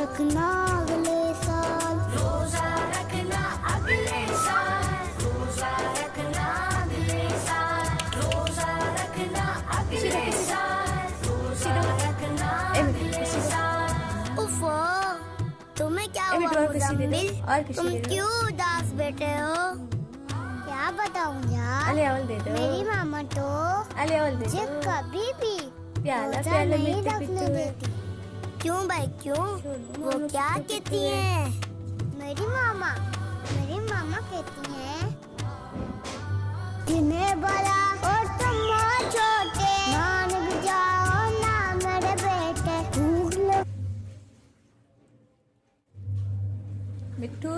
रखना अगले साल, रोजा रखना अगले साल, रोजा रखना अगले साल, रोजा रखना अगले साल, रोजा रखना अगले साल। उफ़ो, तुम्हें क्या हुआ मुज़म्मिल? तुम क्यों उदास बैठे हो? क्या बताऊं यार, मेरी मामा तो मुझे कभी भी रोजा नहीं रखने देती। क्यों भाई क्यों? वो क्या कहती हैं? मेरी मामा कहती हैं, जिन्हें बड़ा और तुम छोटे, मान भी जाओ ना मेरे बेटे। भूख लग मिट्टू